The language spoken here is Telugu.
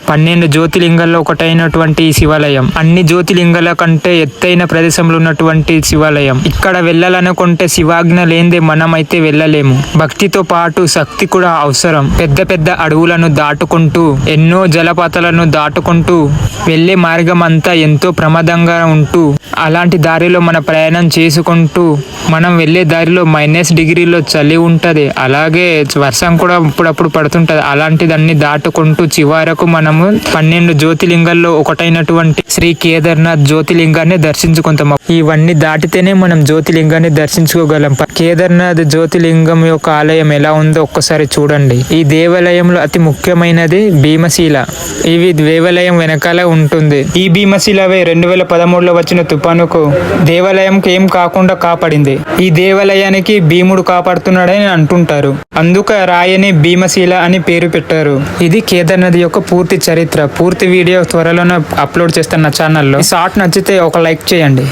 12 జ్యోతిలింగాల్లో ఒకటైనటువంటి ఈ శివాలయం అన్ని జ్యోతిలింగాల కంటే ఎత్తైన ప్రదేశంలో ఉన్నటువంటి శివాలయం. ఇక్కడ వెళ్ళాలనుకుంటే శివాజ్ఞ లేనిదే మనమైతే వెళ్ళలేము. భక్తితో పాటు శక్తి కూడా అవసరం. పెద్ద పెద్ద అడవులను దాటుకుంటూ ఎన్నో జలపాతాలను దాటుకుంటూ వెళ్లే మార్గం అంతా ఎంతో ప్రమాదంగా ఉంటూ అలాంటి దారిలో మన ప్రయాణం చేసుకుంటూ మనం వెళ్లే దారిలో -డిగ్రీలో చలి ఉంటది. అలాగే వర్షం కూడా అప్పుడప్పుడు పడుతుంటది. అలాంటిదన్నీ దాటుకుంటూ చివరకు మనము 12 జ్యోతిలింగాల్లో ఒకటైనటువంటి శ్రీ కేదార్నాథ్ జ్యోతిలింగాన్ని దర్శించుకుంటాం. ఇవన్నీ దాటితేనే మనం జ్యోతిలింగాన్ని దర్శించుకోగలం. కేదార్నాథ్ జ్యోతిలింగం యొక్క ఆలయం ఎలా ఉందో ఒక్కసారి చూడండి. ఈ దేవాలయంలో అతి ముఖ్యమైనది భీమశిల. ఇవి దేవాలయం వెనకాల ఉంటుంది. ఈ భీమశిలవే 2013లో వచ్చిన తుఫానుకు దేవాలయంకి ఏం కాకుండా కాపాడింది. ఈ దేవాలయానికి భీముడు కాపాడుతున్నాడని అంటుంటారు. అందుక రాయని భీమశిల అని పేరు పెట్టారు. ఇది కేదార్నాథ్ యొక్క పూర్తి చరిత్ర. పూర్తి వీడియో త్వరలోనే అప్లోడ్ చేస్తాను నా ఛానల్లో. ఈ షార్ట్ నచ్చితే ఒక లైక్ చేయండి.